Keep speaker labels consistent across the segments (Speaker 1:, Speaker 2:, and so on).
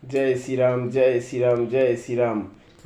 Speaker 1: जय श्री राम, जय श्री राम, जय श्री राम।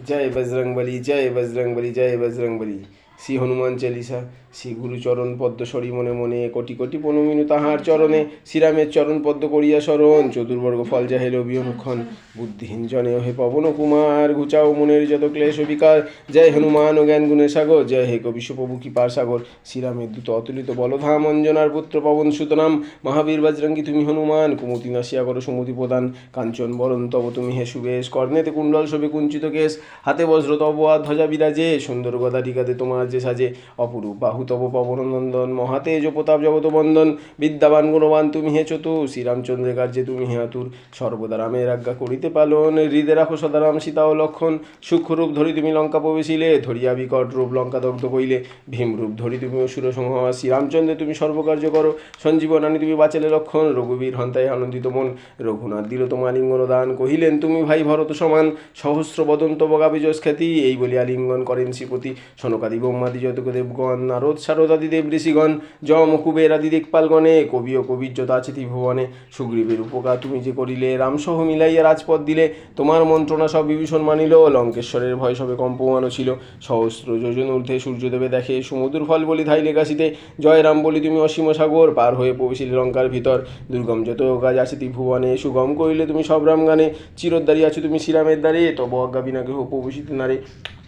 Speaker 1: जय बजरंगबली, जय बजरंगबली, जय बजरंगबली। শ্রী হনুমান চালিসা। শ্রী গুরুচরণ পদ্ম সরি মনে মনে কোটি কোটি প্রণমিনু তাহার চরণে। শ্রীরামের চরণ পদ্ম করিয়া শরণ, চতুর্বর্গ ফল যাহে লবিয়নুক্ষণ। বুদ্ধিহীন জনে হে পবন কুমার, ঘুচাও মনের যত ক্লেশ বিকার। জয় হনুমান ও জ্ঞান গুণের সাগর, জয় হে কবি প্রভু কৃপার সাগর। শ্রীরামের দূত অতুলিত বলধাম, অঞ্জনার পুত্র পবন সুতনাম। মহাবীর বজরঙ্গী তুমি হনুমান, কুমতি নাসিয়া করো সুমতি প্রদান। কাঞ্চন বরণ তব তুমি হে সুবেশ, কর্ণেতে কুণ্ডল শোভে কুঞ্চিত কেশ। হাতে বজ্র তব আর ধ্বজা বিরাজে, সুন্দর গদা টিকাতে তোমার যে সাজে। অপরূপ বাহু তব পবন নন্দন, মহাতেজ প্রতাপ জগত বন্দন। বিদ্যাবান গুণবান তুমি হে চতুর, শ্রীরামচন্দ্রের কার্যে তুমি হে আতুর। সর্বদা রামের আজ্ঞা করিতে পালন, হৃদে রাখো সদা রাম সীতা ও লক্ষণ। সূক্ষ্মরূপ ধরি তুমি লঙ্কা প্রবেশিলে, ধরিয়া বিকট রূপ লঙ্কা দগ্ধ কইলে। ভীমরূপ ধরি তুমি অসুর সংহার, শ্রীরামচন্দ্রে তুমি সর্বকার্য করো। সঞ্জীবন আনি তুমি বাঁচালে লক্ষণ, রঘুবীর হন্তায় আনন্দিত মন। রঘুনাথ দিল তোমার আলিঙ্গন দান, কহিলেন তুমি ভাই ভরত সমান। সহস্র বদন তব গাবে যশ খ্যাতি, এই বলি আলিঙ্গন করেন শ্রীপতি। সনকাদি ব্রহ্মাদি যতক দেবগণ, নারদ শারদাদি দেব ঋষিগণ। যম কুবের আদি দিকপালগণে, কবি ও কবিজ্জত আছে ত্রিভুবনে। সুগ্রীবের উপকার তুমি যে করিলে, রামসহ মিলাইয়া রাজপথ দিলে। তোমার মন্ত্রণা সব বিভীষণ মানিল, লঙ্কেশ্বরের ভয় সবে কম্পমানও ছিল। সহস্র যোজন ঊর্ধ্বে সূর্যদেবে দেখে, সমুদ্র ফল বলি ধাইলে কাশিতে। জয় রাম বলি তুমি অসীম সাগর, পার হয়ে প্রবেশিলে লঙ্কার ভিতর। দুর্গম যত কাজ আছে ত্রিভুবনে, সুগম করিলে তুমি সব রাম গানে। চিরদ্বারী আছো তুমি শ্রীরামের দ্বারে, তব অজ্ঞা বিনা কেহ প্রবেশিতে নারে।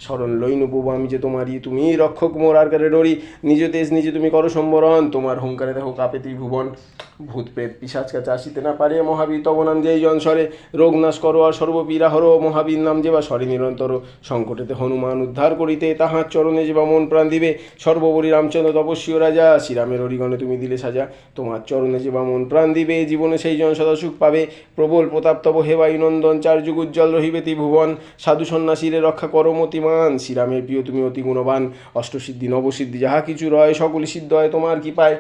Speaker 1: শরণ লইনু প্রভু আমি যে তোমারই, তুমি রক্ষক মোর আর কারে ডরি। নিজ তেজ নিজে তুমি করো সম্বরণ, তোমার হুঙ্কারে দেখো কাঁপে ত্রিভুবন। ভূত প্রেত পিশাচ কাছে আসিতে না পারে, মহাবীর তব নাম যেই জন সরে। রোগ নাশ করো আর সর্বপীড়া হরো, মহাবীর নাম যে বা সরে নিরন্তর। সংকটেতে হনুমান উদ্ধার করিতে, তাহার চরণে যে বা মন প্রাণ দিবে। সর্বোপরি রামচন্দ্র তপস্বী ও রাজা, শ্রীরামের অরিগণে তুমি দিলে সাজা। তোমার চরণে যে বা মন প্রাণ দিবে, জীবনে সেই জন সদা সুখ পাবে। প্রবল প্রতাপ তব হে বায়ুনন্দন, চার যুগ উজ্জ্বল রহিবে ত্রিভুবন। সাধু সন্ন্যাসীরে রক্ষা করো মতিমান, শ্রীরামের প্রিয় তুমি অতি গুণবান। অষ্টসিদ্ধি নবসিদ্ধি যাহা কিছু রয়, সকলই সিদ্ধ হয় তোমার কৃপায়।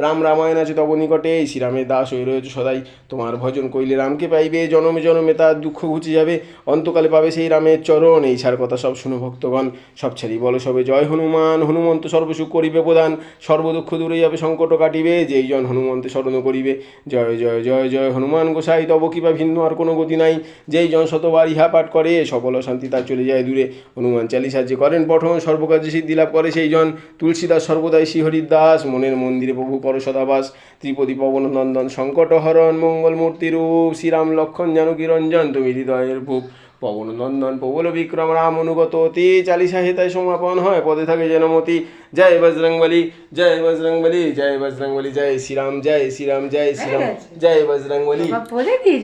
Speaker 1: রাম রামায়ণ আছে তব নিকটে, শ্রীরামের দাস হয়ে রয়েছে সদাই। তোমার ভজন কইলে রামকে পাইবে, জনমে জনমে তার দুঃখ ঘুচে যাবে। অন্তকালে পাবে সেই রামের চরণ, এই ছাড় কথা সব শুনো ভক্তগণ। সব ছাড়ি বলো সবে জয় হনুমান, হনুমন্ত সর্বসুখ করিবে প্রদান। সর্বদুঃখ দূরে যাবে সংকট কাটিবে, যেই জন হনুমন্তে শরণ করিবে। জয় জয় জয় জয় হনুমান গোসাই, তব কৃপা ভিন্ন আর কোনো গতি নাই। যেই জন শতবার ইহা পাঠ করে, সকল শান্তি তার চলে যায় দূরে। হনুমান চালিসা যে করেন পঠন, সর্বকার্যে সিদ্ধি লাভ করে সেই জন। তুলসীদাস সর্বদাই শ্রীহরির দাস, মনের মন্দিরে প্রভু করো সদাবাস। ত্রিপদী পবন নন্দন সংকট হরণ, মঙ্গল মূর্তি রূপ। শ্রীরাম লক্ষণ জানকী রঞ্জন, তুমি হৃদয়ের ভূপ। পবন নন্দন প্রবল বিক্রম রাম অনুগত অতি, চালিসা হেতায় সমাপন হয় পদে থাকে যেন মতি। জয় বজরংবলী, জয় বজরংবলী, জয় বজরংবলী, জয় শ্রীরাম, জয় শ্রীরাম, জয় শ্রীরাম, জয় বজরংবলী।